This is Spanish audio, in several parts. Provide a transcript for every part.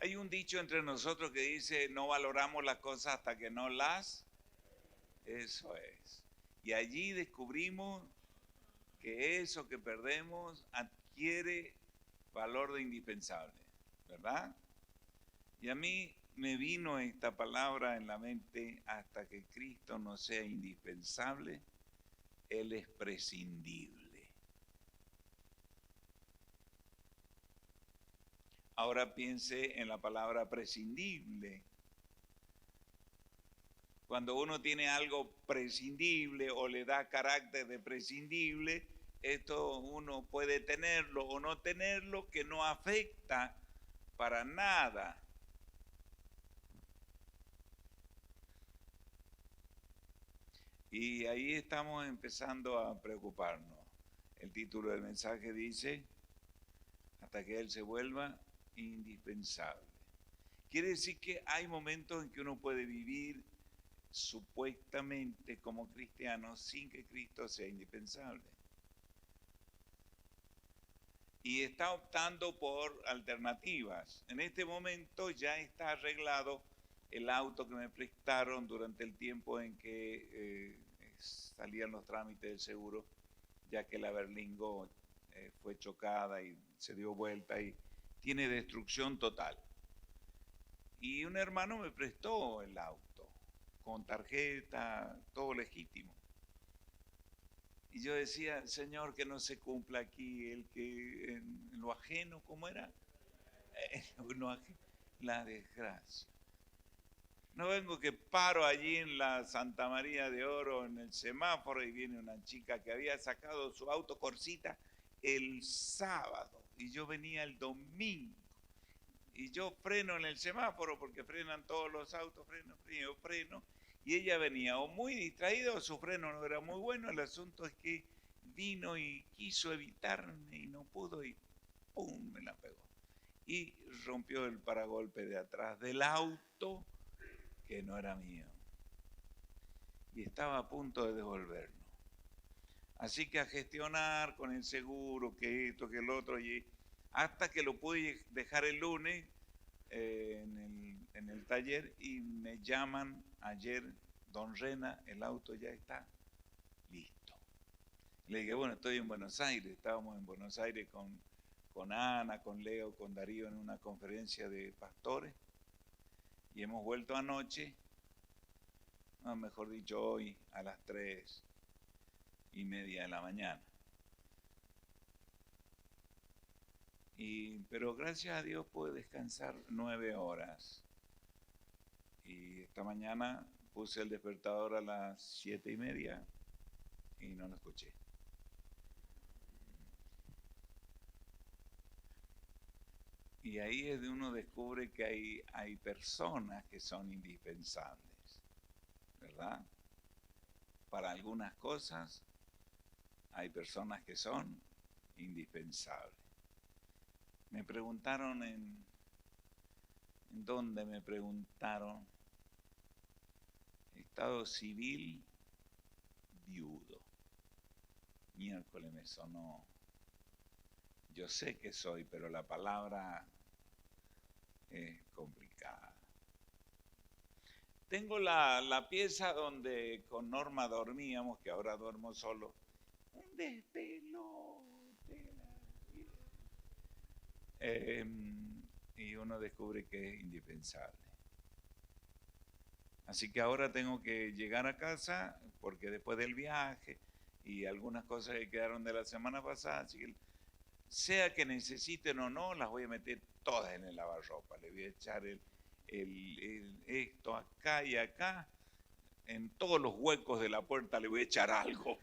Hay un dicho entre nosotros que dice, no valoramos las cosas hasta que no las... Eso es. Y allí descubrimos que eso que perdemos adquiere valor de indispensable, ¿verdad? Y a mí me vino esta palabra en la mente: hasta que Cristo no sea indispensable, Él es prescindible. Ahora piense en la palabra prescindible. Cuando uno tiene algo prescindible o le da carácter de prescindible, esto uno puede tenerlo o no tenerlo, que no afecta para nada. Y ahí estamos empezando a preocuparnos. El título del mensaje dice, hasta que Él se vuelva indispensable. Quiere decir que hay momentos en que uno puede vivir supuestamente como cristiano sin que Cristo sea indispensable. Y está optando por alternativas. En este momento ya está arreglado el auto que me prestaron durante el tiempo en que salían los trámites del seguro, ya que la Berlingo fue chocada y se dio vuelta y tiene destrucción total. Y un hermano me prestó el auto, con tarjeta, todo legítimo. Y yo decía, Señor, que no se cumpla aquí el que en lo ajeno, ¿cómo era? La desgracia. No vengo que paro allí en la Santa María de Oro, en el semáforo, y viene una chica que había sacado su auto Corsita el sábado y yo venía el domingo. Y yo freno en el semáforo porque frenan todos los autos, freno. Y ella venía o muy distraída o su freno no era muy bueno. El asunto es que vino y quiso evitarme y no pudo y ¡pum! Me la pegó. Y rompió el paragolpe de atrás del auto que no era mío. Y estaba a punto de devolverlo. Así que a gestionar con el seguro, que esto, que el otro, y hasta que lo pude dejar el lunes en el taller y me llaman ayer, don Rena, el auto ya está listo. Le dije, bueno, estoy en Buenos Aires, estábamos en Buenos Aires con Ana, con Leo, con Darío en una conferencia de pastores y hemos vuelto anoche, no, mejor dicho hoy, a las 3:30 de la mañana. Pero gracias a Dios pude descansar 9 horas. Y esta mañana puse el despertador a las 7:30 y no lo escuché. Y ahí es donde uno descubre que hay personas que son indispensables, ¿verdad? Para algunas cosas hay personas que son indispensables. Me preguntaron ¿en dónde me preguntaron? Estado civil, viudo. Miércoles me sonó. Yo sé que soy, pero la palabra es complicada. Tengo la pieza donde con Norma dormíamos, que ahora duermo solo. Un despelote. Y uno descubre que es indispensable. Así que ahora tengo que llegar a casa, porque después del viaje y algunas cosas que quedaron de la semana pasada, así que sea que necesiten o no, las voy a meter todas en el lavarropa. Le voy a echar esto acá y acá, en todos los huecos de la puerta le voy a echar algo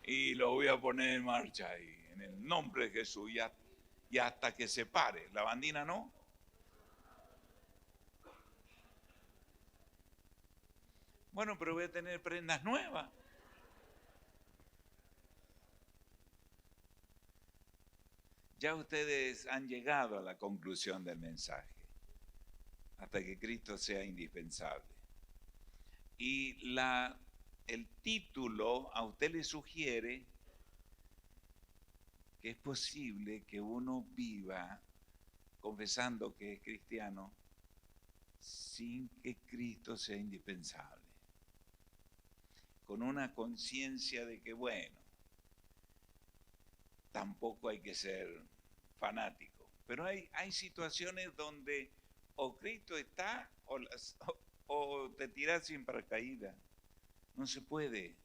y lo voy a poner en marcha ahí, en el nombre de Jesús, y hasta que se pare. La bandina no. Bueno, pero voy a tener prendas nuevas. Ya ustedes han llegado a la conclusión del mensaje, hasta que Cristo sea indispensable. Y el título a usted le sugiere que es posible que uno viva confesando que es cristiano sin que Cristo sea indispensable, con una conciencia de que, bueno, tampoco hay que ser fanático, pero hay situaciones donde o Cristo está o te tiras sin paracaídas, no se puede.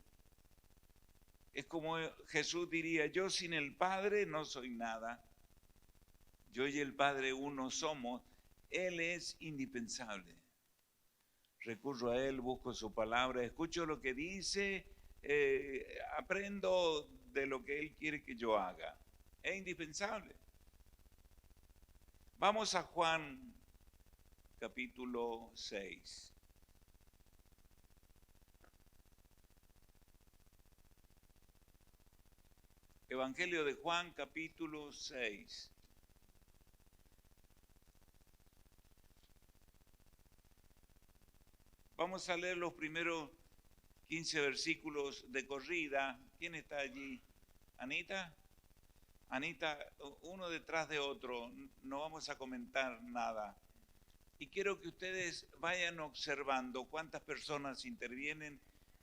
Es como Jesús diría, yo sin el Padre no soy nada, yo y el Padre uno somos, Él es indispensable. Recurro a Él, busco su palabra, escucho lo que dice, aprendo de lo que Él quiere que yo haga. Es indispensable. Vamos a Juan capítulo 6. Evangelio de Juan capítulo 6. Vamos a leer los primeros 15 versículos de corrida. ¿Quién está allí? ¿Anita? Anita, uno detrás de otro, no vamos a comentar nada. Y quiero que ustedes vayan observando cuántas personas intervienen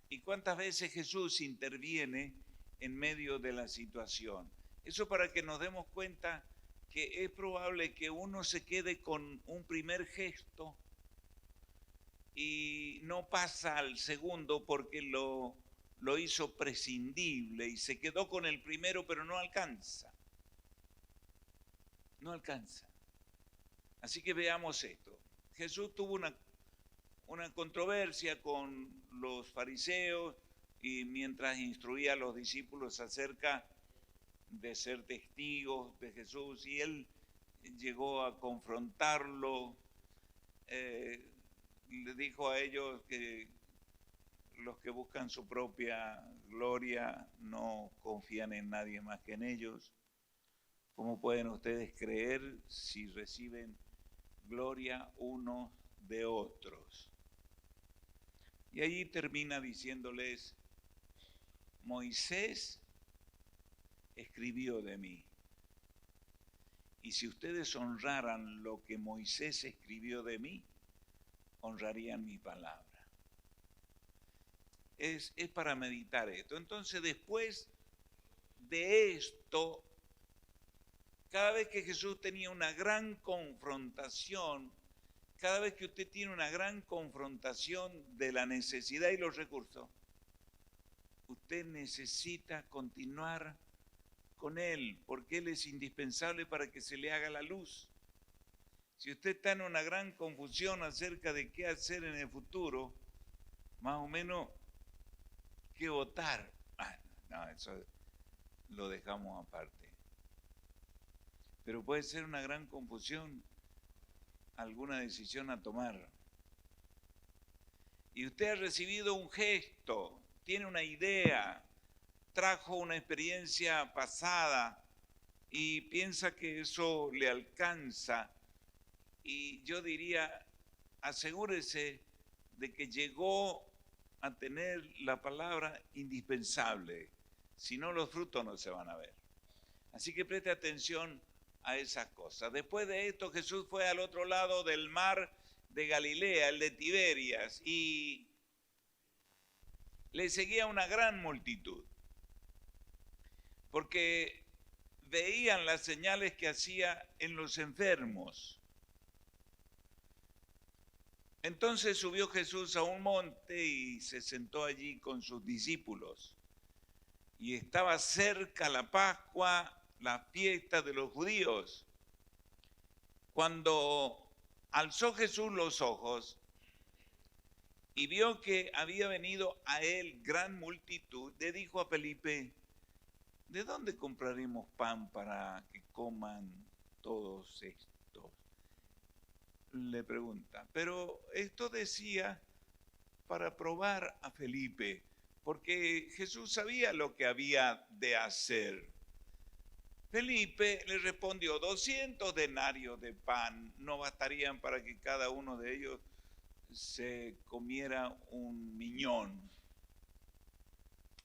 y cuántas veces Jesús interviene en medio de la situación. Eso para que nos demos cuenta que es probable que uno se quede con un primer gesto y no pasa al segundo porque lo hizo prescindible y se quedó con el primero, pero no alcanza. No alcanza. Así que veamos esto. Jesús tuvo una controversia con los fariseos y mientras instruía a los discípulos acerca de ser testigos de Jesús, y él llegó a confrontarlo, le dijo a ellos que los que buscan su propia gloria no confían en nadie más que en ellos. ¿Cómo pueden ustedes creer si reciben gloria unos de otros? Y allí termina diciéndoles, Moisés escribió de mí. Y si ustedes honraran lo que Moisés escribió de mí, honrarían mi palabra. Es para meditar esto. Entonces, después de esto, cada vez que Jesús tenía una gran confrontación, cada vez que usted tiene una gran confrontación de la necesidad y los recursos, usted necesita continuar con Él, porque Él es indispensable para que se le haga la luz. Si usted está en una gran confusión acerca de qué hacer en el futuro, más o menos, ¿qué votar? No, eso lo dejamos aparte. Pero puede ser una gran confusión alguna decisión a tomar. Y usted ha recibido un gesto, tiene una idea, trajo una experiencia pasada y piensa que eso le alcanza. Y yo diría, asegúrese de que llegó a tener la palabra indispensable, si no los frutos no se van a ver. Así que preste atención a esas cosas. Después de esto, Jesús fue al otro lado del mar de Galilea, el de Tiberias, y le seguía una gran multitud, porque veían las señales que hacía en los enfermos. Entonces subió Jesús a un monte y se sentó allí con sus discípulos. Y estaba cerca la Pascua, la fiesta de los judíos. Cuando alzó Jesús los ojos y vio que había venido a él gran multitud, le dijo a Felipe, ¿de dónde compraremos pan para que coman todos estos? Le pregunta, pero esto decía para probar a Felipe, porque Jesús sabía lo que había de hacer. Felipe le respondió, 200 denarios de pan no bastarían para que cada uno de ellos se comiera un miñón.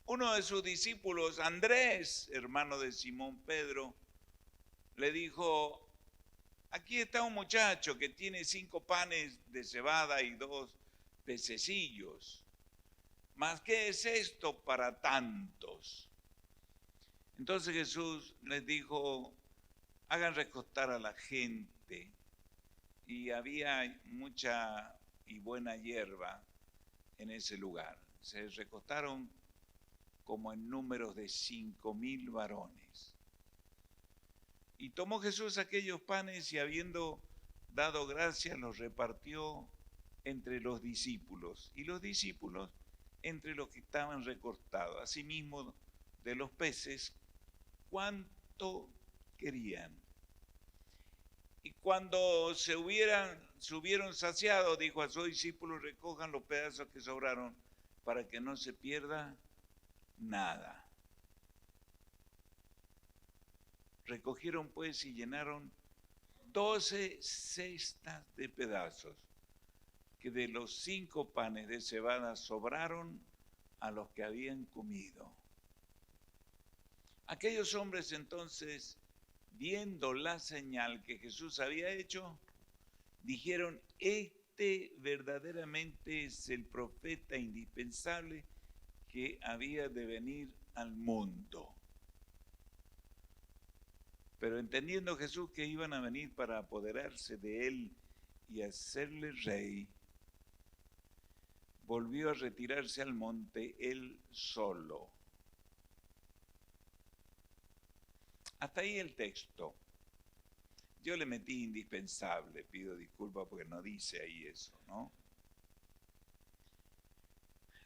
Uno de sus discípulos, Andrés, hermano de Simón Pedro, le dijo, aquí está un muchacho que tiene 5 panes de cebada y 2 pececillos. ¿Mas qué es esto para tantos? Entonces Jesús les dijo, hagan recostar a la gente. Y había mucha y buena hierba en ese lugar. Se recostaron como en números de 5.000 varones. Y tomó Jesús aquellos panes y habiendo dado gracias los repartió entre los discípulos. Y los discípulos entre los que estaban recostados. Asimismo de los peces, cuánto querían. Y cuando se hubieron saciado, dijo a sus discípulos, recojan los pedazos que sobraron para que no se pierda nada. Recogieron pues y llenaron 12 cestas de pedazos, que de los 5 panes de cebada sobraron a los que habían comido. Aquellos hombres entonces, viendo la señal que Jesús había hecho, dijeron, este verdaderamente es el profeta indispensable que había de venir al mundo. Pero entendiendo Jesús que iban a venir para apoderarse de él y hacerle rey, volvió a retirarse al monte él solo. Hasta ahí el texto. Yo le metí indispensable, pido disculpas porque no dice ahí eso, ¿no?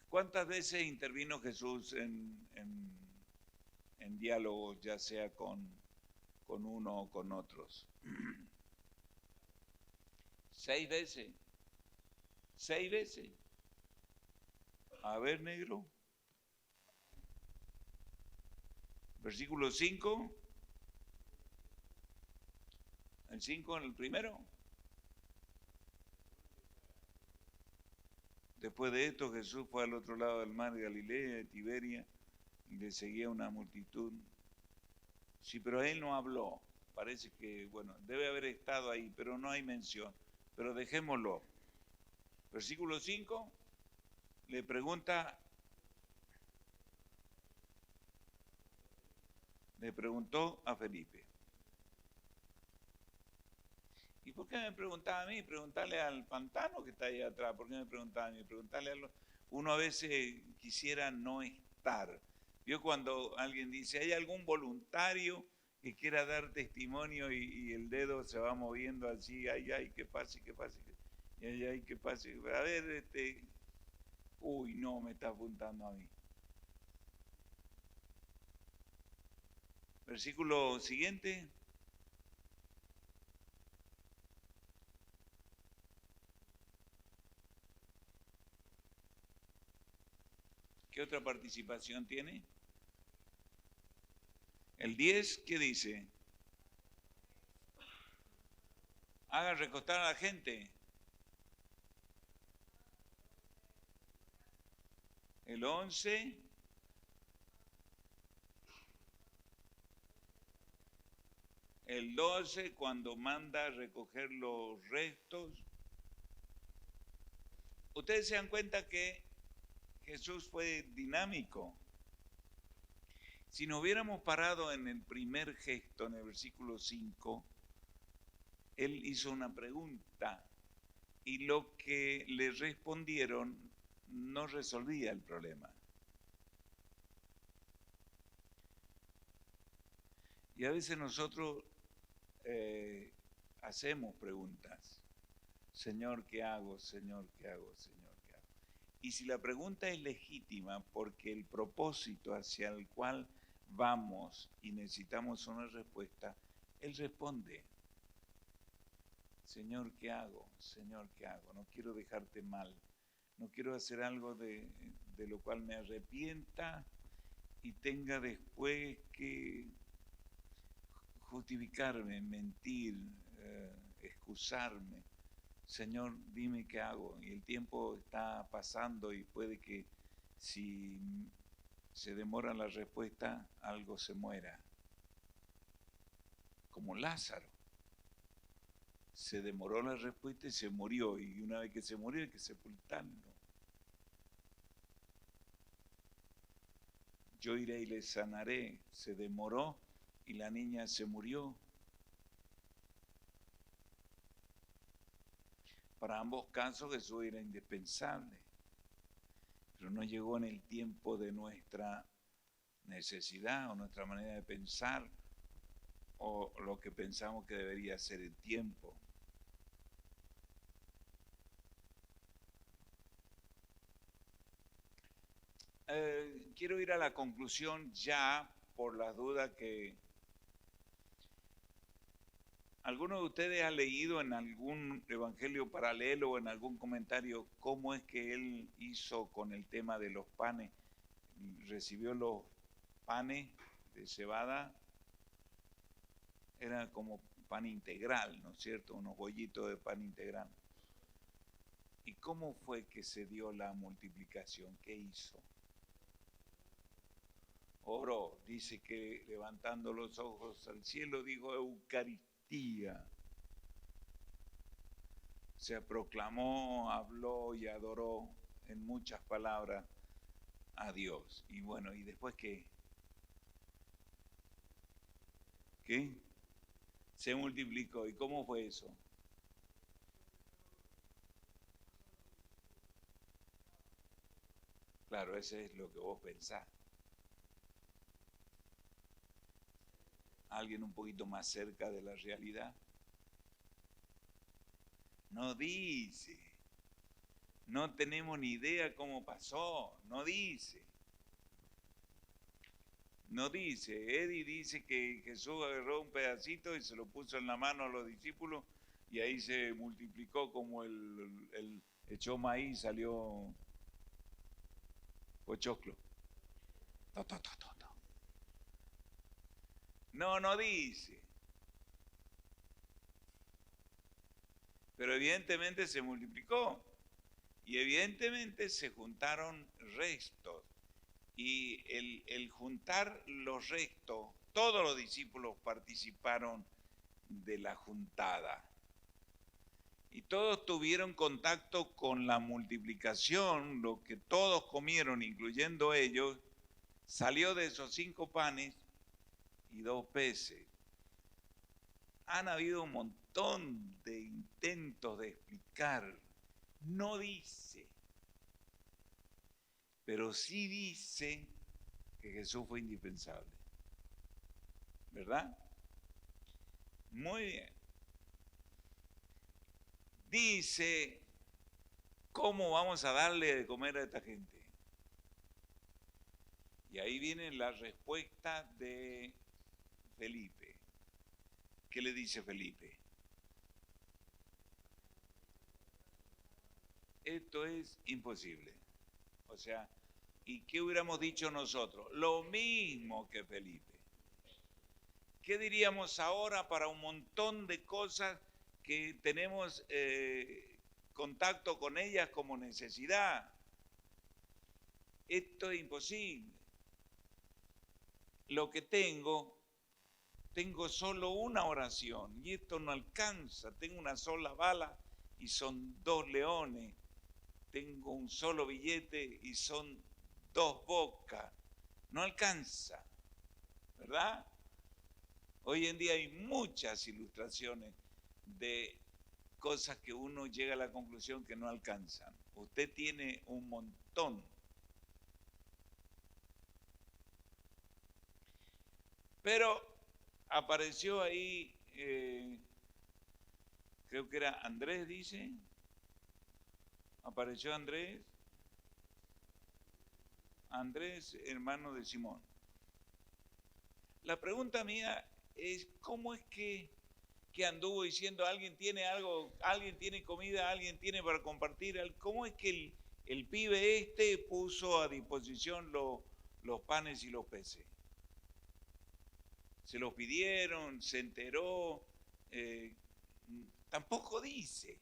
¿Cuántas veces intervino Jesús en diálogo, ya sea con uno o con otros? 6 veces. 6 veces. A ver, negro. Versículo 5. El 5 en el primero. Después de esto Jesús fue al otro lado del mar de Galilea, de Tiberia, y le seguía una multitud. Sí, pero él no habló. Parece que, bueno, debe haber estado ahí, pero no hay mención. Pero dejémoslo. Versículo 5, le preguntó a Felipe. ¿Y por qué me preguntaba a mí? Preguntarle al pantano que está ahí atrás. ¿Por qué me preguntaba a mí? Preguntarle a uno a veces quisiera no estar. Yo cuando alguien dice, ¿hay algún voluntario que quiera dar testimonio y el dedo se va moviendo así, ay, que pase, ay, que pase? A ver, uy, no, me está apuntando a mí. Versículo siguiente. ¿Qué otra participación tiene? El 10, ¿qué dice? Haga recostar a la gente. El 11. El 12, cuando manda a recoger los restos. Ustedes se dan cuenta que Jesús fue dinámico. Si nos hubiéramos parado en el primer gesto, en el versículo 5, él hizo una pregunta y lo que le respondieron no resolvía el problema. Y a veces nosotros hacemos preguntas. Señor, ¿qué hago? Señor, ¿qué hago? Señor, ¿qué hago? Y si la pregunta es legítima porque el propósito hacia el cual vamos y necesitamos una respuesta, Él responde. Señor, ¿qué hago? Señor, ¿qué hago? No quiero dejarte mal. No quiero hacer algo de lo cual me arrepienta y tenga después que justificarme, mentir, excusarme. Señor, dime qué hago. Y el tiempo está pasando y puede que si se demora la respuesta, algo se muera. Como Lázaro. Se demoró la respuesta y se murió. Y una vez que se murió hay que sepultarlo. Yo iré y le sanaré. Se demoró y la niña se murió. Para ambos casos Jesús era indispensable, pero no llegó en el tiempo de nuestra necesidad o nuestra manera de pensar o lo que pensamos que debería ser el tiempo. Quiero ir a la conclusión ya por las dudas que ¿alguno de ustedes ha leído en algún evangelio paralelo o en algún comentario cómo es que él hizo con el tema de los panes? Recibió los panes de cebada, era como pan integral, ¿no es cierto? Unos bollitos de pan integral. ¿Y cómo fue que se dio la multiplicación? ¿Qué hizo? Oró, dice que levantando los ojos al cielo dijo Eucaristía. Se proclamó, habló y adoró en muchas palabras a Dios. Y bueno, ¿y después qué? ¿Qué? Se multiplicó. ¿Y cómo fue eso? Claro, ese es lo que vos pensás. ¿Alguien un poquito más cerca de la realidad? No dice. No tenemos ni idea cómo pasó. No dice. No dice. Eddie dice que Jesús agarró un pedacito y se lo puso en la mano a los discípulos y ahí se multiplicó como el echó maíz, salió pochoclo. No, no dice. Pero evidentemente se multiplicó y evidentemente se juntaron restos. Y el juntar los restos, todos los discípulos participaron de la juntada. Y todos tuvieron contacto con la multiplicación, lo que todos comieron, incluyendo ellos, salió de esos 5 panes y 2 peces. Han habido un montón de intentos de explicar. No dice, pero sí dice que Jesús fue indispensable. ¿Verdad? Muy bien. Dice, ¿cómo vamos a darle de comer a esta gente? Y ahí viene la respuesta de Felipe. ¿Qué le dice Felipe? Esto es imposible. O sea, ¿y qué hubiéramos dicho nosotros? Lo mismo que Felipe. ¿Qué diríamos ahora para un montón de cosas que tenemos contacto con ellas como necesidad? Esto es imposible. Lo que tengo solo una oración y esto no alcanza. Tengo una sola bala y son 2 leones. Tengo un solo billete y son 2 bocas. No alcanza, ¿verdad? Hoy en día hay muchas ilustraciones de cosas que uno llega a la conclusión que no alcanzan. Usted tiene un montón. Pero apareció ahí, creo que era Andrés, dice. Apareció Andrés, hermano de Simón. La pregunta mía es, ¿cómo es que anduvo diciendo alguien tiene algo, alguien tiene comida, alguien tiene para compartir? ¿Cómo es que el pibe este puso a disposición los panes y los peces? Se los pidieron, se enteró, tampoco dice.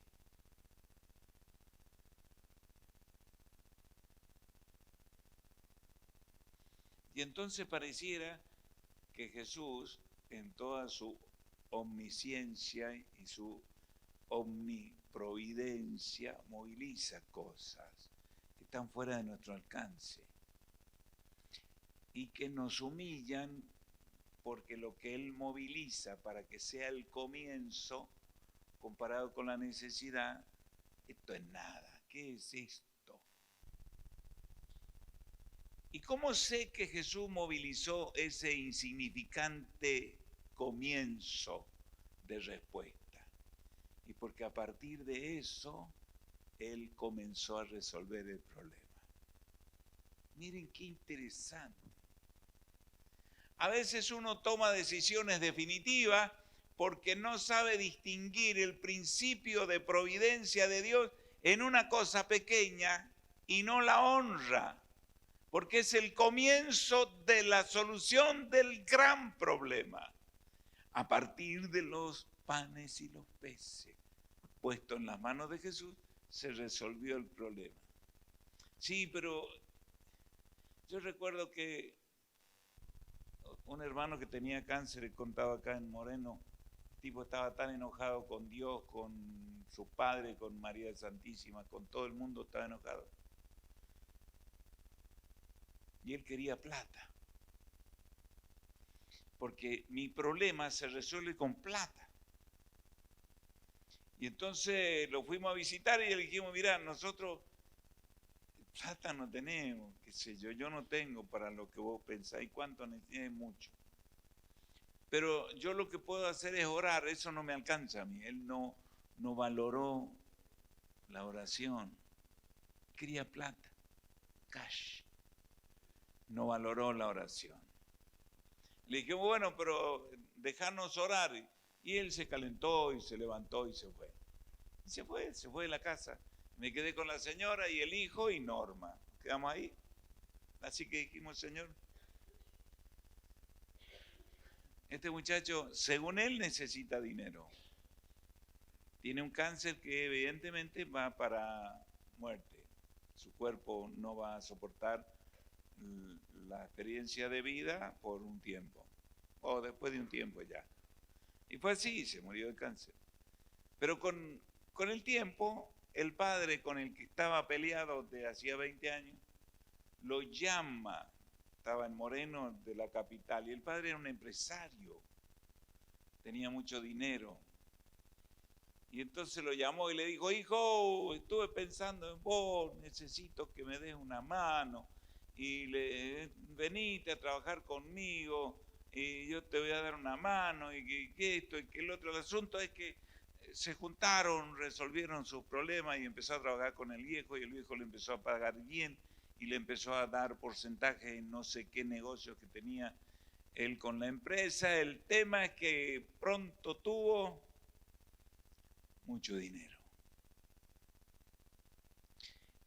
Y entonces pareciera que Jesús, en toda su omnisciencia y su omniprovidencia moviliza cosas que están fuera de nuestro alcance y que nos humillan, porque lo que Él moviliza para que sea el comienzo, comparado con la necesidad, esto es nada. ¿Qué es esto? ¿Y cómo sé que Jesús movilizó ese insignificante comienzo de respuesta? Y porque a partir de eso, Él comenzó a resolver el problema. Miren qué interesante. A veces uno toma decisiones definitivas porque no sabe distinguir el principio de providencia de Dios en una cosa pequeña y no la honra, porque es el comienzo de la solución del gran problema. A partir de los panes y los peces puestos en las manos de Jesús, se resolvió el problema. Sí, pero yo recuerdo que un hermano que tenía cáncer, contaba acá en Moreno, el tipo estaba tan enojado con Dios, con su padre, con María Santísima, con todo el mundo estaba enojado. Y él quería plata. Porque mi problema se resuelve con plata. Y entonces lo fuimos a visitar y le dijimos, mira, nosotros plata no tenemos, qué sé yo no tengo para lo que vos pensáis, cuánto necesitáis, mucho. Pero yo lo que puedo hacer es orar, eso no me alcanza a mí. Él no valoró la oración, quería plata, cash, no valoró la oración. Le dije, bueno, pero dejarnos orar. Y él se calentó y se levantó y se fue. Y se fue de la casa. Me quedé con la señora y el hijo y Norma. Quedamos ahí. Así que dijimos, Señor, este muchacho, según él, necesita dinero. Tiene un cáncer que evidentemente va para muerte. Su cuerpo no va a soportar la experiencia de vida por un tiempo. O después de un tiempo ya. Y fue así, se murió de cáncer. Pero con el tiempo, el padre con el que estaba peleado de hacía 20 años, lo llama, estaba en Moreno, de la capital, y el padre era un empresario, tenía mucho dinero. Y entonces lo llamó y le dijo, hijo, estuve pensando en vos, necesito que me des una mano, y venite a trabajar conmigo, y yo te voy a dar una mano, y que esto, y que el otro. El asunto es que se juntaron, resolvieron sus problemas y empezó a trabajar con el viejo, y el viejo le empezó a pagar bien, y le empezó a dar porcentaje en no sé qué negocios que tenía él con la empresa. El tema es que pronto tuvo mucho dinero.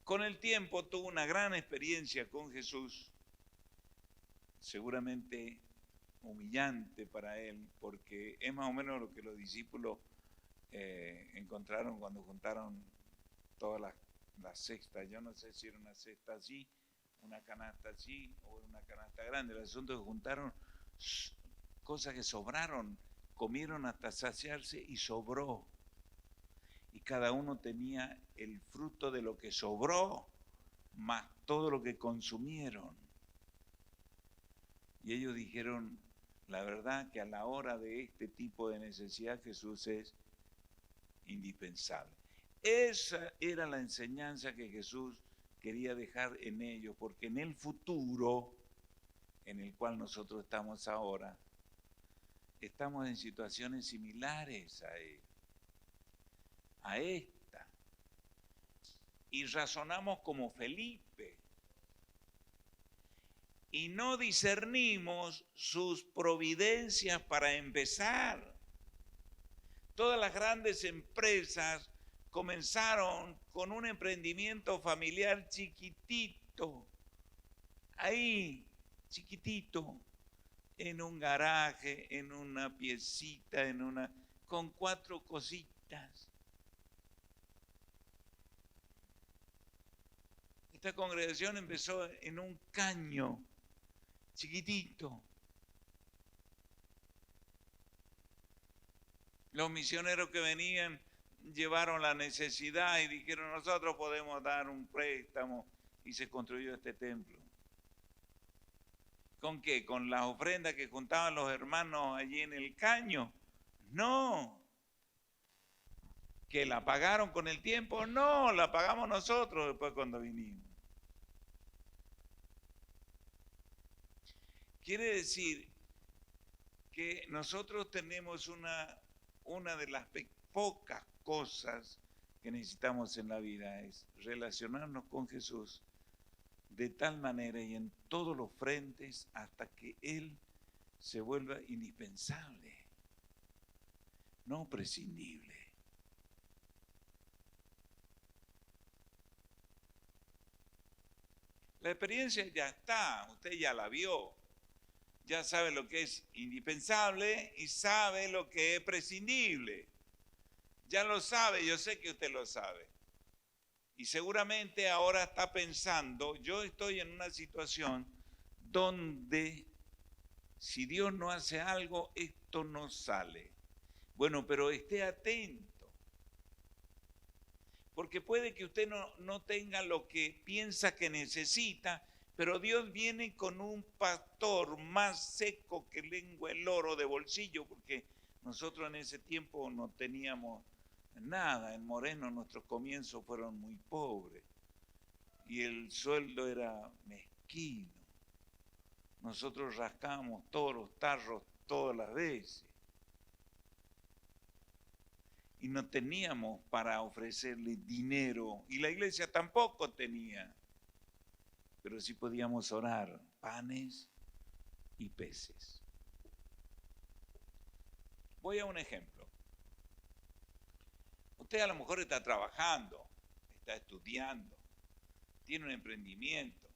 Con el tiempo tuvo una gran experiencia con Jesús, seguramente humillante para él, porque es más o menos lo que los discípulos encontraron cuando juntaron todas las cestas. Yo no sé si era una cesta así, una canasta así o una canasta grande. El asunto es que juntaron cosas que sobraron, comieron hasta saciarse y sobró. Y cada uno tenía el fruto de lo que sobró, más todo lo que consumieron. Y ellos dijeron, la verdad que a la hora de este tipo de necesidad Jesús es indispensable. Esa era la enseñanza que Jesús quería dejar en ellos, porque en el futuro, en el cual nosotros estamos ahora, estamos en situaciones similares a esta. Y razonamos como Felipe. Y no discernimos sus providencias para empezar. Todas las grandes empresas comenzaron con un emprendimiento familiar chiquitito, ahí, chiquitito, en un garaje, en una piecita, con 4 cositas. Esta congregación empezó en un caño chiquitito. Los misioneros que venían llevaron la necesidad y dijeron, nosotros podemos dar un préstamo, y se construyó este templo. ¿Con qué? ¿Con las ofrendas que juntaban los hermanos allí en el caño? No. ¿Que la pagaron con el tiempo? No, la pagamos nosotros después cuando vinimos. Quiere decir que nosotros tenemos una de las pocas cosas que necesitamos en la vida, es relacionarnos con Jesús de tal manera y en todos los frentes hasta que Él se vuelva indispensable, no prescindible. La experiencia ya está, usted ya la vio, ya sabe lo que es indispensable y sabe lo que es prescindible. Ya lo sabe, yo sé que usted lo sabe. Y seguramente ahora está pensando, yo estoy en una situación donde si Dios no hace algo, esto no sale. Bueno, pero esté atento. Porque puede que usted no tenga lo que piensa que necesita, pero Dios viene con un pastor más seco que lengua el oro de bolsillo, porque nosotros en ese tiempo no teníamos nada. En Moreno nuestros comienzos fueron muy pobres y el sueldo era mezquino. Nosotros rascábamos todos los tarros todas las veces. Y no teníamos para ofrecerle dinero, y la iglesia tampoco tenía, pero sí podíamos orar, panes y peces. Voy a un ejemplo. Usted a lo mejor está trabajando, está estudiando, tiene un emprendimiento,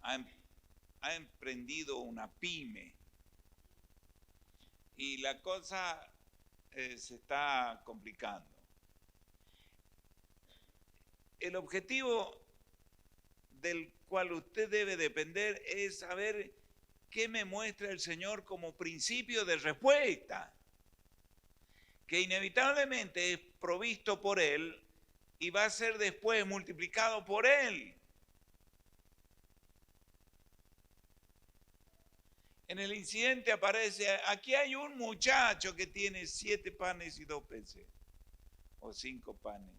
ha emprendido una pyme, y la cosa se está complicando. El objetivo del cual usted debe depender es saber qué me muestra el Señor como principio de respuesta, que inevitablemente es provisto por Él y va a ser después multiplicado por Él. En el incidente aparece, aquí hay un muchacho que tiene 7 panes y 2 peces, o 5 panes.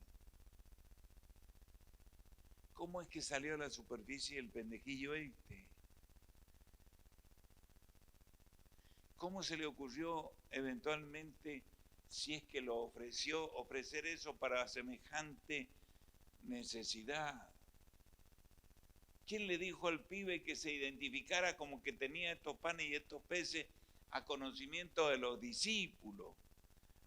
¿Cómo es que salió a la superficie el pendejillo este? ¿Cómo se le ocurrió eventualmente, si es que lo ofreció, ofrecer eso para semejante necesidad? ¿Quién le dijo al pibe que se identificara como que tenía estos panes y estos peces a conocimiento de los discípulos?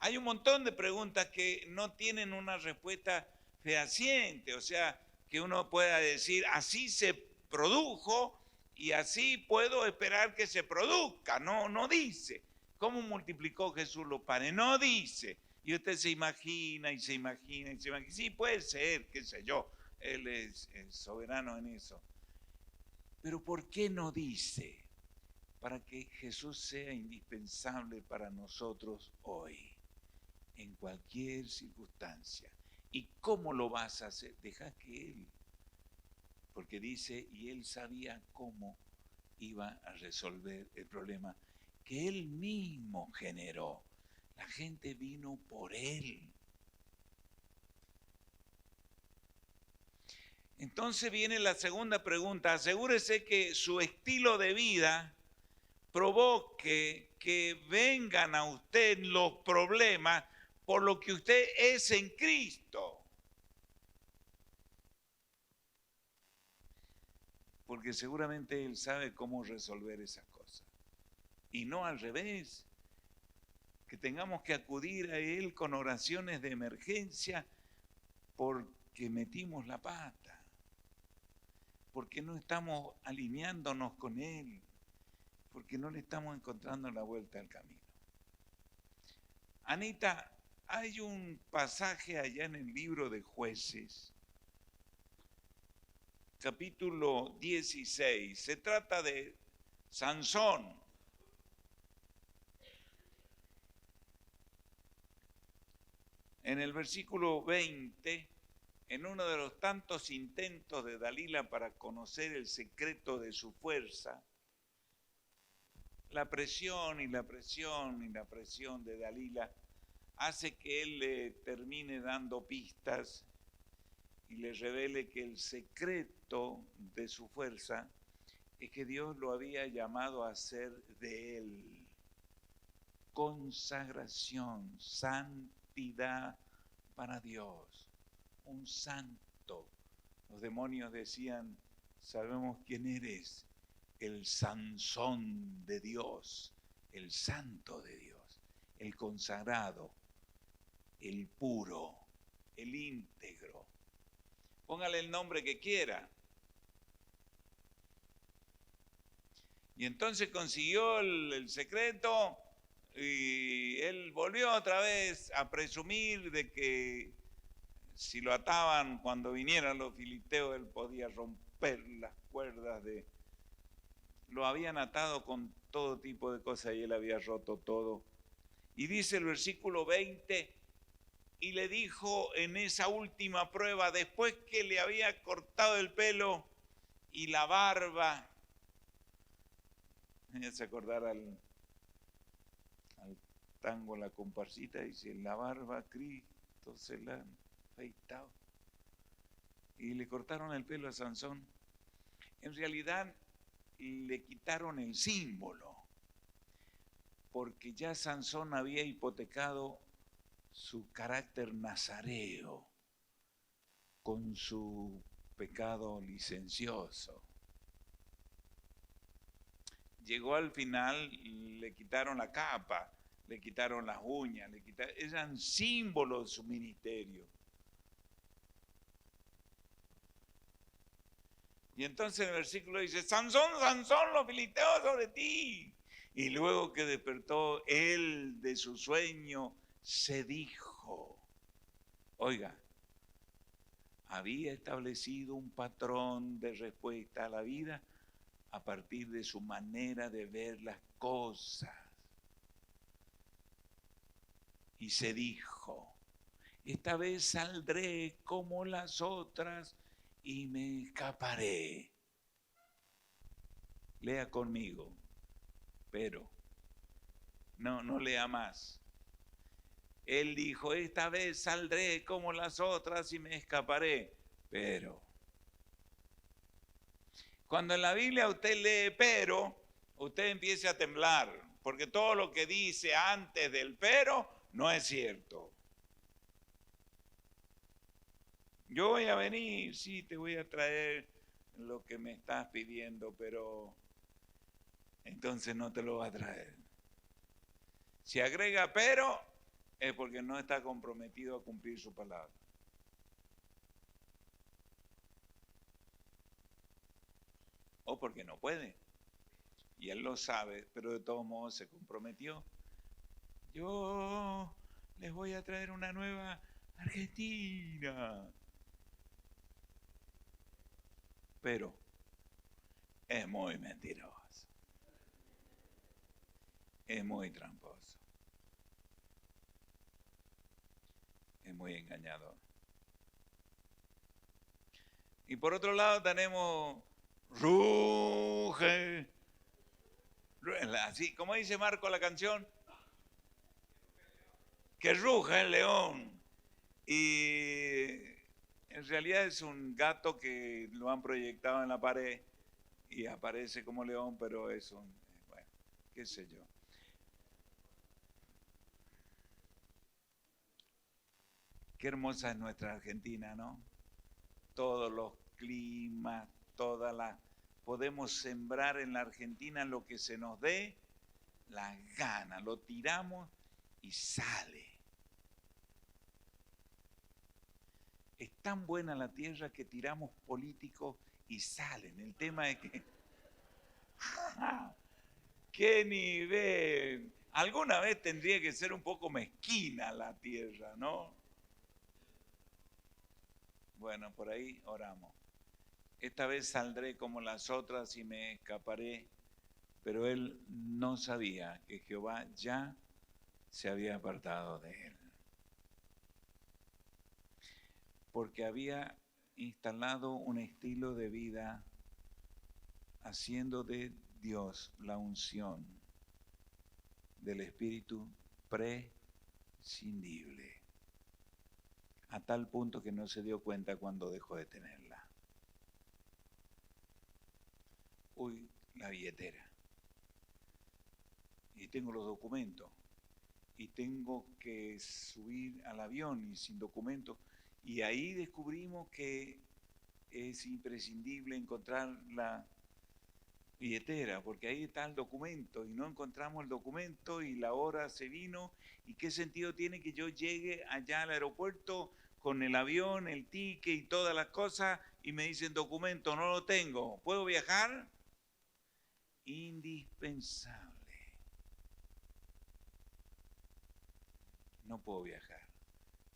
Hay un montón de preguntas que no tienen una respuesta fehaciente, o sea, que uno pueda decir, así se produjo y así puedo esperar que se produzca. No dice. ¿Cómo multiplicó Jesús los panes? No dice. Y usted se imagina y se imagina y se imagina. Sí, puede ser, qué sé yo, Él es soberano en eso. Pero ¿por qué no dice? Para que Jesús sea indispensable para nosotros hoy, en cualquier circunstancia. ¿Y cómo lo vas a hacer? Deja que Él, porque dice, y Él sabía cómo iba a resolver el problema que Él mismo generó. La gente vino por Él. Entonces viene la segunda pregunta. Asegúrese que su estilo de vida provoque que vengan a usted los problemas por lo que usted es en Cristo. Porque seguramente Él sabe cómo resolver esas cosas. Y no al revés, que tengamos que acudir a Él con oraciones de emergencia porque metimos la pata, porque no estamos alineándonos con Él, porque no le estamos encontrando la vuelta al camino. Anita, hay un pasaje allá en el libro de Jueces, capítulo 16, se trata de Sansón. En el versículo 20, en uno de los tantos intentos de Dalila para conocer el secreto de su fuerza, la presión y la presión y la presión de Dalila hace que él le termine dando pistas y le revele que el secreto de su fuerza es que Dios lo había llamado a hacer de él consagración, santidad para Dios, un santo. Los demonios decían, sabemos quién eres, el Sansón de Dios, el santo de Dios, el consagrado, el puro, el íntegro. Póngale el nombre que quiera. Y entonces consiguió el secreto y él volvió otra vez a presumir de que si lo ataban cuando vinieran los filisteos, él podía romper las cuerdas de... Lo habían atado con todo tipo de cosas y él había roto todo. Y dice el versículo 20, y le dijo en esa última prueba, después que le había cortado el pelo y la barba, me hace acordar al tango La Comparsita, dice, la barba Cristo se la han afeitado. Y le cortaron el pelo a Sansón. En realidad le quitaron el símbolo, porque ya Sansón había hipotecado su carácter nazareo con su pecado licencioso. Llegó al final, le quitaron la capa, le quitaron las uñas, eran símbolos de su ministerio. Y entonces el versículo dice, Sansón, Sansón, los filisteos sobre ti. Y luego que despertó él de su sueño, se dijo, oiga, había establecido un patrón de respuesta a la vida a partir de su manera de ver las cosas. Y se dijo, esta vez saldré como las otras y me escaparé. Lea conmigo, pero no lea más. Él dijo, esta vez saldré como las otras y me escaparé, pero. Cuando en la Biblia usted lee pero, usted empieza a temblar, porque todo lo que dice antes del pero no es cierto. Yo voy a venir, sí, te voy a traer lo que me estás pidiendo, pero entonces no te lo va a traer. Si agrega pero, es porque no está comprometido a cumplir su palabra. O porque no puede. Y él lo sabe, pero de todos modos se comprometió. Yo les voy a traer una nueva Argentina. Pero es muy mentiroso. Es muy tramposo. Es muy engañador. Y por otro lado tenemos ruge. Así, como dice Marco la canción, que ruge el león. Y en realidad es un gato que lo han proyectado en la pared y aparece como león, pero es un, bueno, qué sé yo. Qué hermosa es nuestra Argentina, ¿no? Todos los climas, podemos sembrar en la Argentina lo que se nos dé la gana, lo tiramos y sale. Es tan buena la tierra que tiramos políticos y salen. El tema es que, ¡qué nivel! Alguna vez tendría que ser un poco mezquina la tierra, ¿no? Bueno, por ahí oramos. Esta vez saldré como las otras y me escaparé, pero él no sabía que Jehová ya se había apartado de él. porque había instalado un estilo de vida haciendo de Dios la unción del Espíritu prescindible, a tal punto que no se dio cuenta cuando dejó de tenerla. Uy, la billetera. Y tengo los documentos. Y tengo que subir al avión y sin documentos. Y ahí descubrimos que es imprescindible encontrar la billetera, porque ahí está el documento y no encontramos el documento y la hora se vino. ¿Y qué sentido tiene que yo llegue allá al aeropuerto con el avión, el ticket y todas las cosas y me dicen documento, no lo tengo? ¿Puedo viajar? Indispensable. No puedo viajar.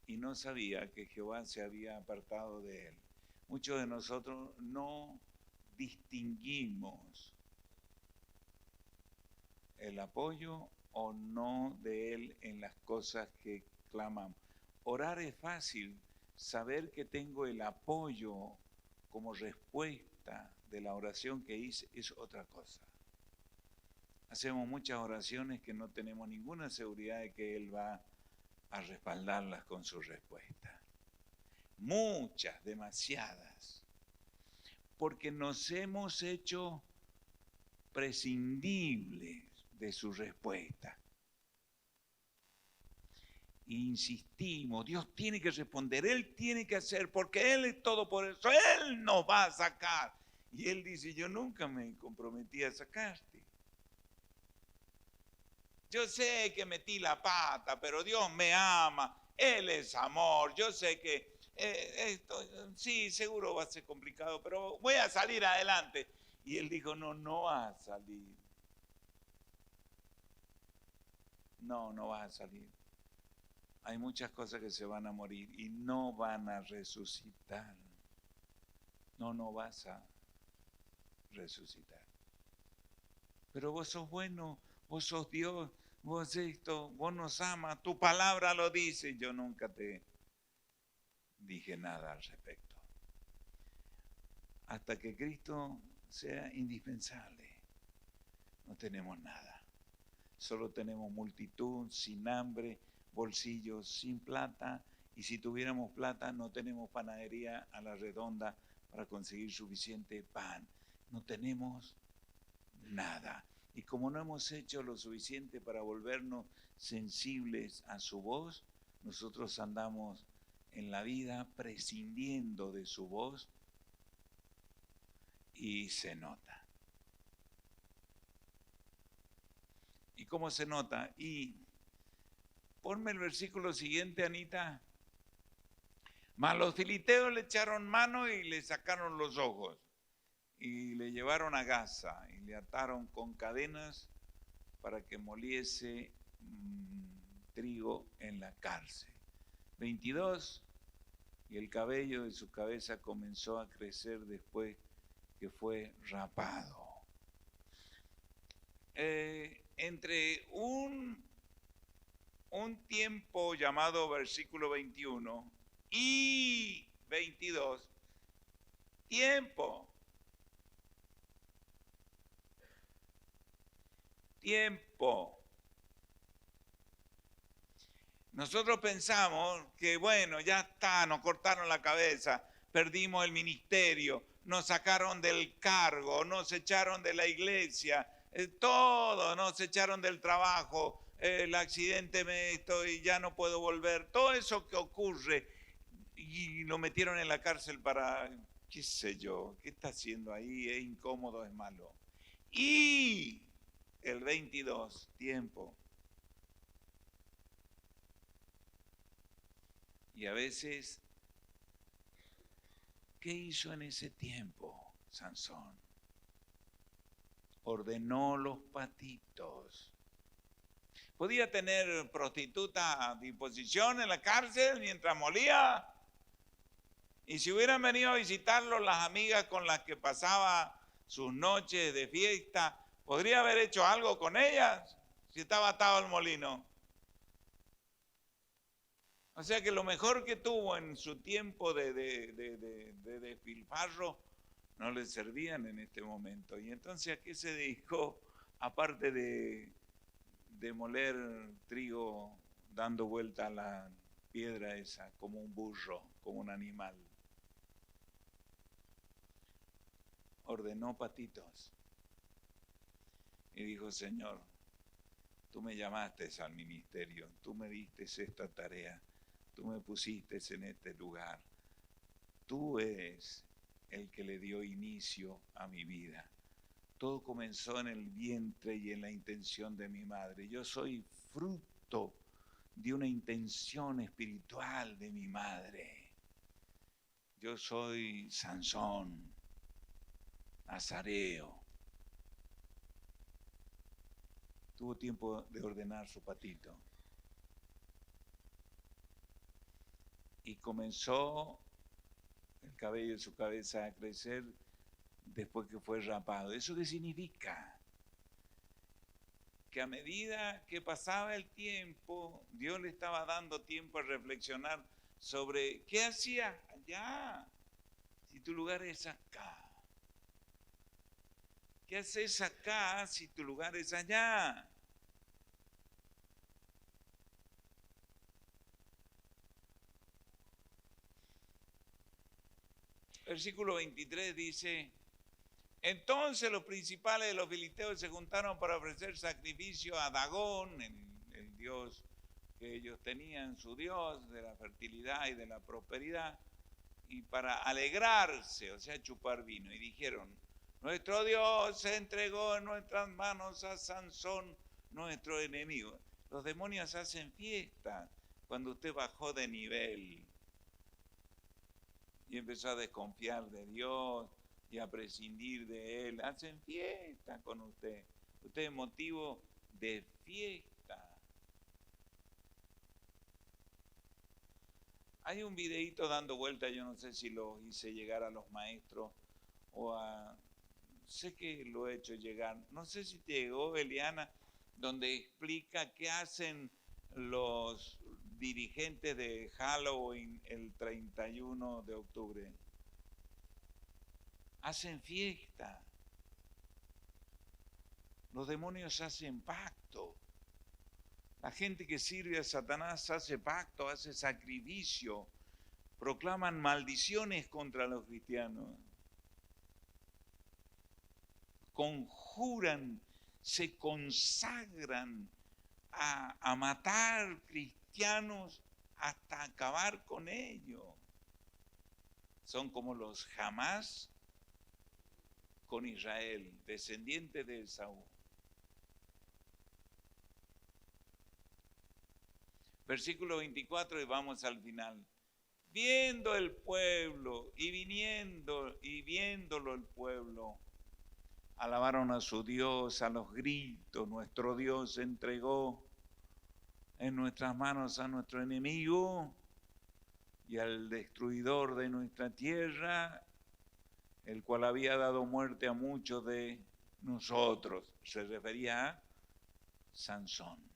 Y no sabía que Jehová se había apartado de él. Muchos de nosotros no distinguimos el apoyo o no de él en las cosas que clamamos. Orar es fácil, saber que tengo el apoyo como respuesta de la oración que hice es otra cosa. Hacemos muchas oraciones que no tenemos ninguna seguridad de que él va a respaldarlas con su respuesta. Muchas, demasiadas, porque nos hemos hecho prescindibles de su respuesta. Insistimos, Dios tiene que responder, Él tiene que hacer, porque Él es todopoderoso, Él nos va a sacar. Y Él dice, yo nunca me comprometí a sacarte. Yo sé que metí la pata, pero Dios me ama, Él es amor, yo sé que esto, sí, seguro va a ser complicado, pero voy a salir adelante. Y Él dijo, no vas a salir. No vas a salir. Hay muchas cosas que se van a morir y no van a resucitar. No vas a resucitar. Pero vos sos bueno, vos sos Dios, vos esto, vos nos amas, tu palabra lo dice. Yo nunca te dije nada al respecto. Hasta que Cristo sea indispensable, no tenemos nada. Solo tenemos multitud, sin hambre, bolsillos sin plata, y si tuviéramos plata no tenemos panadería a la redonda para conseguir suficiente pan. No tenemos nada. Y como no hemos hecho lo suficiente para volvernos sensibles a su voz, nosotros andamos en la vida prescindiendo de su voz y se nota. ¿Y cómo se nota? Y ponme el versículo siguiente, Anita. Mas los filisteos le echaron mano y le sacaron los ojos y le llevaron a Gaza y le ataron con cadenas para que moliese trigo en la cárcel. 22. Y el cabello de su cabeza comenzó a crecer después que fue rapado. Entre un tiempo llamado versículo 21 y 22, tiempo. Nosotros pensamos que bueno, ya está, nos cortaron la cabeza, perdimos el ministerio, nos sacaron del cargo, nos echaron de la iglesia, todo, nos echaron del trabajo, el accidente y ya no puedo volver, todo eso que ocurre y lo metieron en la cárcel para, qué sé yo, ¿qué está haciendo ahí? Es incómodo, es malo. Y el 22, tiempo. Y a veces, ¿qué hizo en ese tiempo Sansón? Ordenó los patitos. ¿Podía tener prostituta a disposición en la cárcel mientras molía? Y si hubieran venido a visitarlo las amigas con las que pasaba sus noches de fiesta, ¿podría haber hecho algo con ellas si estaba atado al molino? O sea que lo mejor que tuvo en su tiempo de despilfarro no le servían en este momento. Y entonces, ¿a qué se dedicó? Aparte de moler trigo dando vuelta a la piedra esa, como un burro, como un animal. Ordenó patitos. Y dijo, Señor, tú me llamaste al ministerio, tú me diste esta tarea, tú me pusiste en este lugar. Tú eres el que le dio inicio a mi vida. Todo comenzó en el vientre y en la intención de mi madre. Yo soy fruto de una intención espiritual de mi madre. Yo soy Sansón, nazareo. Tuvo tiempo de ordenar su patito. Y comenzó el cabello de su cabeza a crecer después que fue rapado. ¿Eso qué significa? Que a medida que pasaba el tiempo, Dios le estaba dando tiempo a reflexionar sobre qué hacía allá, si tu lugar es acá. ¿Qué haces acá si tu lugar es allá? Versículo 23 dice, entonces los principales de los filisteos se juntaron para ofrecer sacrificio a Dagón, el dios que ellos tenían, su dios de la fertilidad y de la prosperidad, y para alegrarse, o sea, chupar vino. Y dijeron, nuestro Dios se entregó en nuestras manos a Sansón, nuestro enemigo. Los demonios hacen fiesta cuando usted bajó de nivel y empezó a desconfiar de Dios y a prescindir de Él. Hacen fiesta con usted. Usted es motivo de fiesta. Hay un videíto dando vuelta, yo no sé si lo hice llegar a los maestros o a... Sé que lo he hecho llegar. No sé si te llegó, Eliana, donde explica qué hacen los dirigentes de Halloween el 31 de octubre. Hacen fiesta. Los demonios hacen pacto. La gente que sirve a Satanás hace pacto, hace sacrificio. Proclaman maldiciones contra los cristianos. Conjuran, se consagran a matar cristianos hasta acabar con ellos. Son como los Hamás con Israel, descendientes de Esaú. Versículo 24 y vamos al final. Viendo el pueblo y viéndolo el pueblo, alabaron a su Dios a los gritos. Nuestro Dios entregó en nuestras manos a nuestro enemigo y al destruidor de nuestra tierra, el cual había dado muerte a muchos de nosotros. Se refería a Sansón.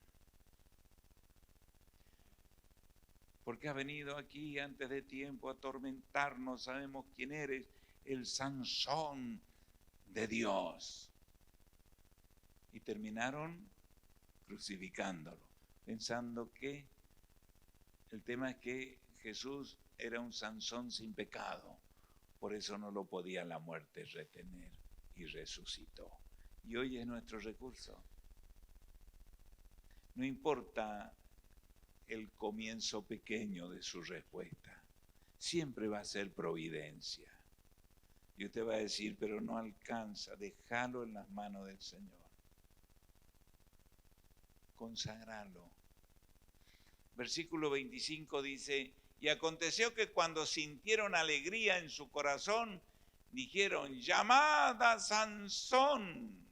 Porque has venido aquí antes de tiempo a atormentarnos. Sabemos quién eres, el Sansón de Dios. Y terminaron crucificándolo, pensando que el tema es que Jesús era un Sansón sin pecado, por eso no lo podía la muerte retener y resucitó. Y hoy es nuestro recurso. No importa el comienzo pequeño de su respuesta, siempre va a ser providencia. Y usted va a decir, pero no alcanza, déjalo en las manos del Señor. Consagralo. Versículo 25 dice, y aconteció que cuando sintieron alegría en su corazón, dijeron, llamad a Sansón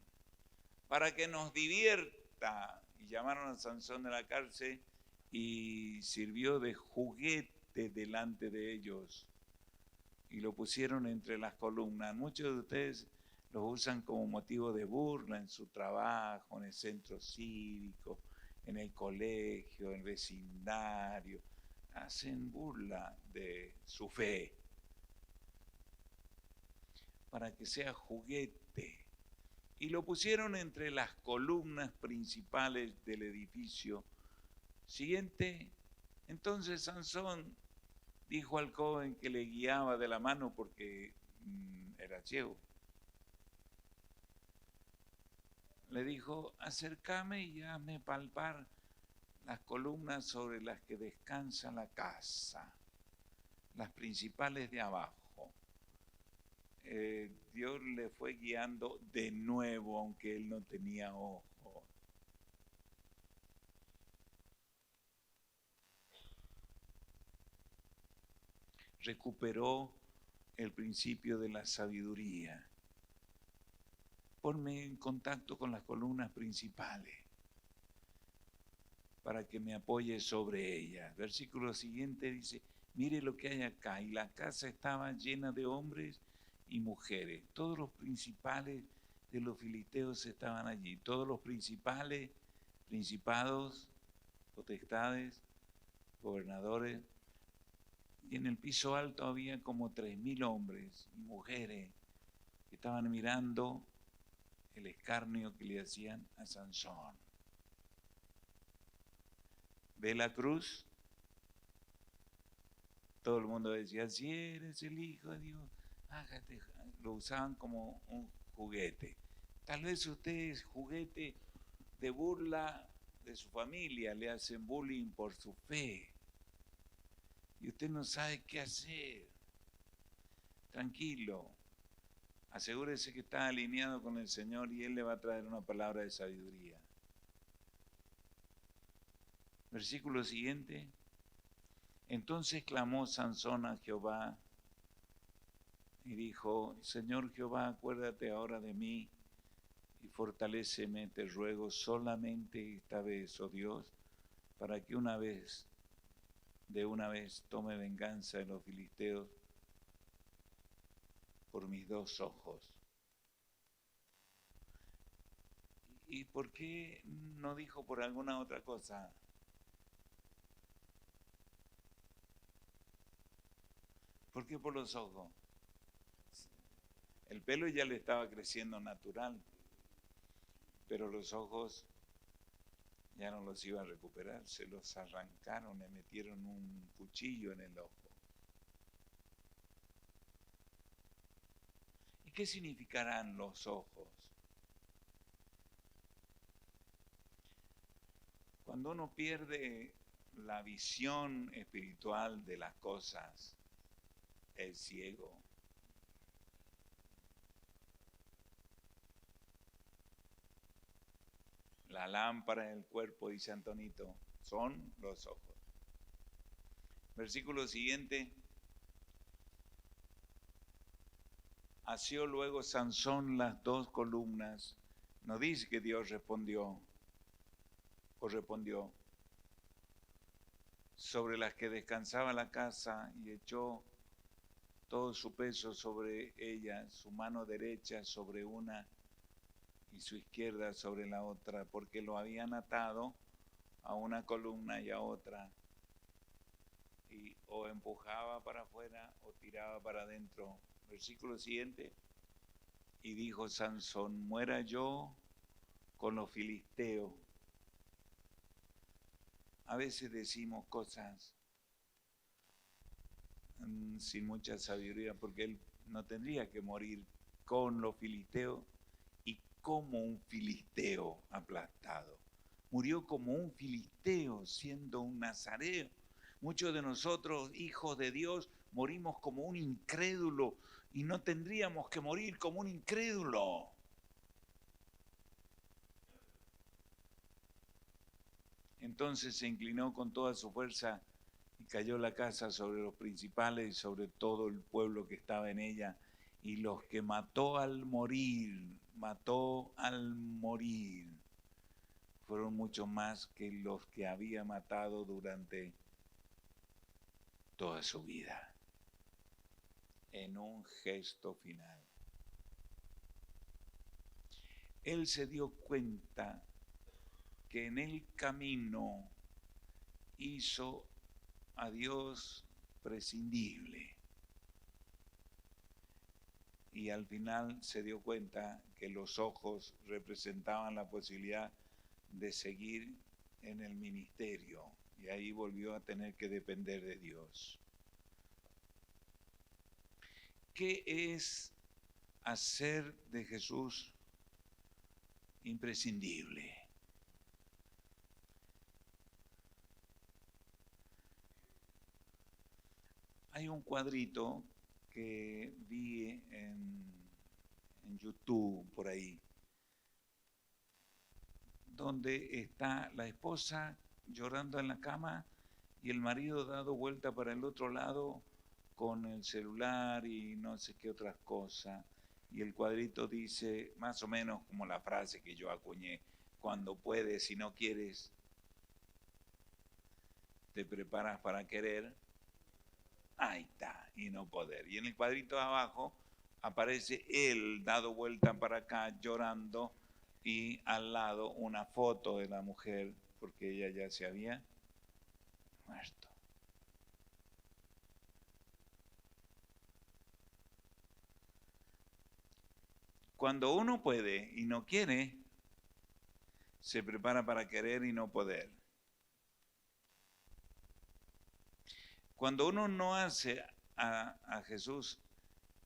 para que nos divierta. Y llamaron a Sansón de la cárcel y sirvió de juguete delante de ellos. Y lo pusieron entre las columnas. Muchos de ustedes lo usan como motivo de burla en su trabajo, en el centro cívico, en el colegio, en el vecindario. hacen burla de su fe para que sea juguete. Y lo pusieron entre las columnas principales del edificio siguiente. Entonces Sansón dijo al joven que le guiaba de la mano porque era ciego. Le dijo, acércame y hazme palpar las columnas sobre las que descansa la casa, las principales de abajo. Dios le fue guiando de nuevo, aunque él no tenía ojo. Recuperó el principio de la sabiduría. Ponme en contacto con las columnas principales para que me apoye sobre ellas. Versículo siguiente dice, mire lo que hay acá. Y la casa estaba llena de hombres y mujeres. Todos los principales de los filisteos estaban allí. Todos los principales, principados, potestades, gobernadores. Y en el piso alto había como 3.000 hombres y mujeres que estaban mirando el escarnio que le hacían a Sansón. ¿Ve la cruz? Todo el mundo decía, si eres el Hijo de Dios, hágate. Lo usaban como un juguete. Tal vez usted es juguete de burla de su familia, le hacen bullying por su fe. Y usted no sabe qué hacer. Tranquilo, asegúrese que está alineado con el Señor y Él le va a traer una palabra de sabiduría. Versículo siguiente. Entonces clamó Sansón a Jehová y dijo, Señor Jehová, acuérdate ahora de mí y fortaléceme, te ruego solamente esta vez, oh Dios, para que de una vez tome venganza de los filisteos por mis 2 ojos. ¿Y por qué no dijo por alguna otra cosa? ¿Por qué por los ojos? El pelo ya le estaba creciendo natural, pero los ojos ya no los iba a recuperar, se los arrancaron, le metieron un cuchillo en el ojo. ¿Y qué significarán los ojos? Cuando uno pierde la visión espiritual de las cosas, es ciego. La lámpara del cuerpo, dice Antonito, son los ojos. Versículo siguiente. Asió luego Sansón las 2 columnas. No dice que Dios respondió sobre las que descansaba la casa y echó todo su peso sobre ella, su mano derecha sobre una y su izquierda sobre la otra, porque lo habían atado a una columna y a otra, y o empujaba para afuera o tiraba para adentro. Versículo siguiente. Y dijo Sansón, muera yo con los filisteos. A veces decimos cosas sin mucha sabiduría, porque él no tendría que morir con los filisteos y como un filisteo aplastado. Murió como un filisteo siendo un nazareo. Muchos de nosotros, hijos de Dios, morimos como un incrédulo y no tendríamos que morir como un incrédulo. Entonces se inclinó con toda su fuerza y cayó la casa sobre los principales y sobre todo el pueblo que estaba en ella. Y los que mató al morir, fueron mucho más que los que había matado durante toda su vida. En un gesto final. Él se dio cuenta que en el camino hizo a Dios prescindible. Y al final se dio cuenta que los ojos representaban la posibilidad de seguir en el ministerio. Y ahí volvió a tener que depender de Dios. ¿Qué es hacer de Jesús imprescindible? Hay un cuadrito que vi en YouTube por ahí, donde está la esposa llorando en la cama y el marido dado vuelta para el otro lado con el celular y no sé qué otras cosas. Y el cuadrito dice más o menos como la frase que yo acuñé: cuando puedes y no quieres, te preparas para querer. Ahí está, y no poder. Y en el cuadrito de abajo aparece él dado vuelta para acá llorando y al lado una foto de la mujer porque ella ya se había muerto. Cuando uno puede y no quiere, se prepara para querer y no poder. Cuando uno no hace a Jesús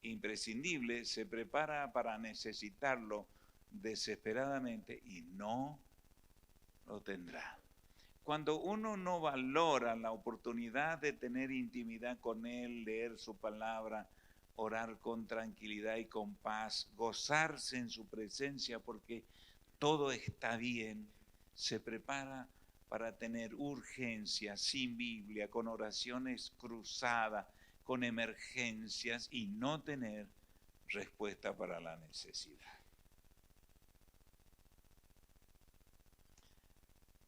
imprescindible, se prepara para necesitarlo desesperadamente y no lo tendrá. Cuando uno no valora la oportunidad de tener intimidad con Él, leer su palabra, orar con tranquilidad y con paz, gozarse en su presencia porque todo está bien, se prepara para tener urgencias sin Biblia, con oraciones cruzadas, con emergencias y no tener respuesta para la necesidad.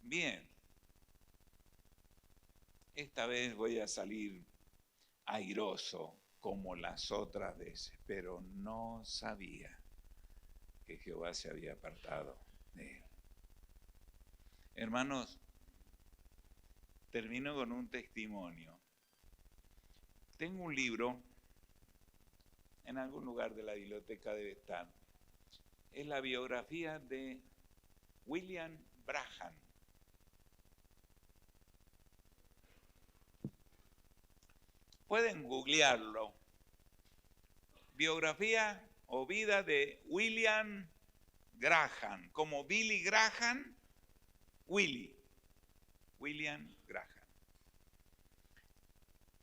Bien, esta vez voy a salir airoso como las otras veces, pero no sabía que Jehová se había apartado de él. Hermanos, termino con un testimonio. Tengo un libro, en algún lugar de la biblioteca debe estar. Es la biografía de William Branham. Pueden googlearlo. Biografía o vida de William Graham, como Billy Graham, William Graham.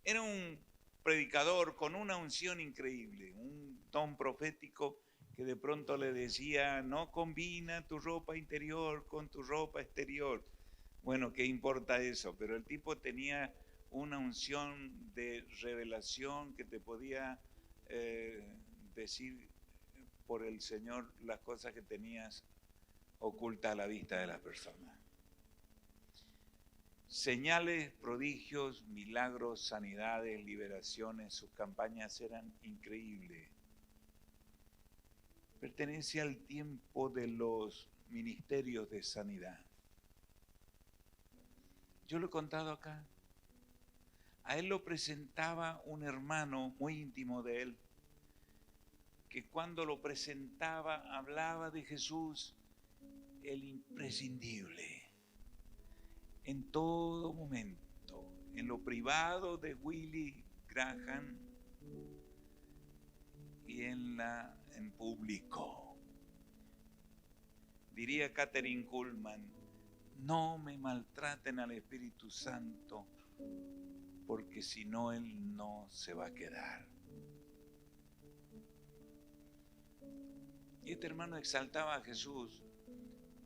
Era un predicador con una unción increíble, un don profético que de pronto le decía: no combina tu ropa interior con tu ropa exterior. Bueno, ¿qué importa eso? Pero el tipo tenía una unción de revelación que te podía decir por el Señor las cosas que tenías ocultas a la vista de las personas. Señales, prodigios, milagros, sanidades, liberaciones, sus campañas eran increíbles. Pertenece al tiempo de los ministerios de sanidad. Yo lo he contado acá. A él lo presentaba un hermano muy íntimo de él, que cuando lo presentaba hablaba de Jesús, el imprescindible. En todo momento, en lo privado de Willy Graham y en público. Diría Kathryn Kuhlman: no me maltraten al Espíritu Santo, porque si no, Él no se va a quedar. Y este hermano exaltaba a Jesús.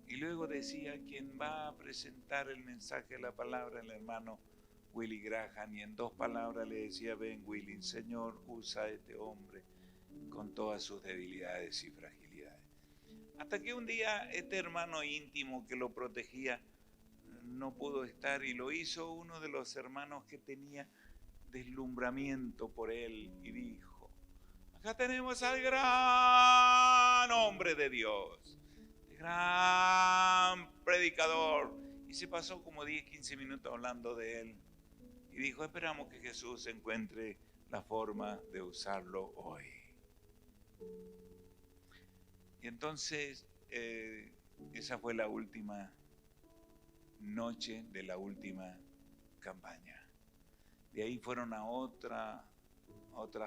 Y luego decía: quien va a presentar el mensaje de la palabra, el hermano Willy Graham. Y en 2 palabras le decía: ven, Willy, Señor, usa a este hombre con todas sus debilidades y fragilidades. Hasta que un día este hermano íntimo que lo protegía no pudo estar, y lo hizo uno de los hermanos que tenía deslumbramiento por él, y dijo: acá tenemos al gran hombre de Dios, gran predicador. Y se pasó como 10, 15 minutos hablando de él. Y dijo, esperamos que Jesús encuentre la forma de usarlo hoy. Y entonces, esa fue la última noche de la última campaña. De ahí fueron a otra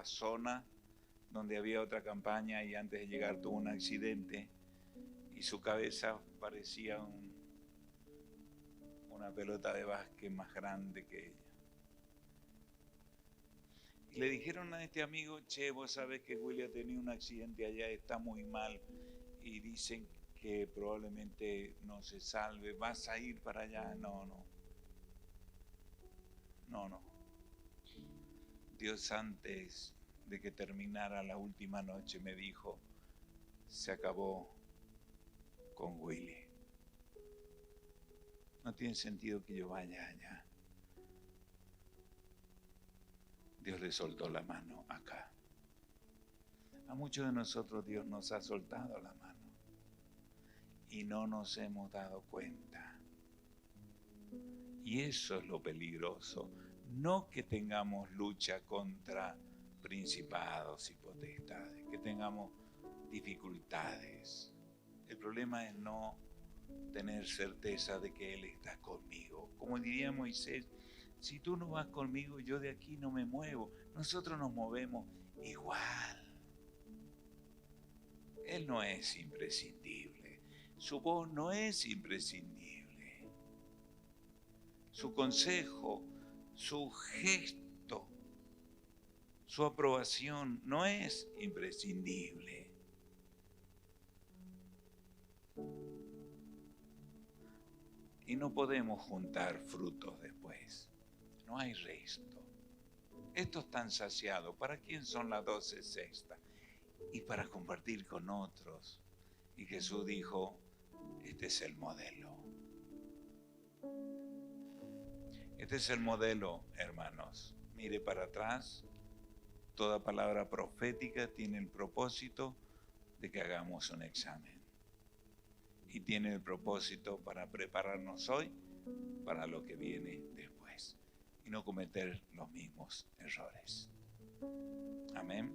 zona donde había otra campaña, y antes de llegar tuvo un accidente y su cabeza parecía una pelota de básquet más grande que ella. Y le dijeron a este amigo, che, vos sabés que William tenía un accidente allá, está muy mal y dicen que probablemente no se salve, ¿vas a ir para allá? No. Dios, antes de que terminara la última noche, me dijo, se acabó con Willy. No tiene sentido que yo vaya allá. Dios le soltó la mano acá. A muchos de nosotros Dios nos ha soltado la mano y no nos hemos dado cuenta. Y eso es lo peligroso. No que tengamos lucha contra principados y potestades, que tengamos dificultades. El problema es no tener certeza de que Él está conmigo. Como diría Moisés, si tú no vas conmigo, yo de aquí no me muevo. Nosotros nos movemos igual. Él no es imprescindible. Su voz no es imprescindible. Su consejo, su gesto, su aprobación no es imprescindible. Y no podemos juntar frutos después. No hay resto. Estos están saciados. ¿Para quién son las 12 sextas? Y para compartir con otros. Y Jesús dijo, este es el modelo. Este es el modelo, hermanos. Mire para atrás. Toda palabra profética tiene el propósito de que hagamos un examen. Y tiene el propósito para prepararnos hoy para lo que viene después. Y no cometer los mismos errores. Amén.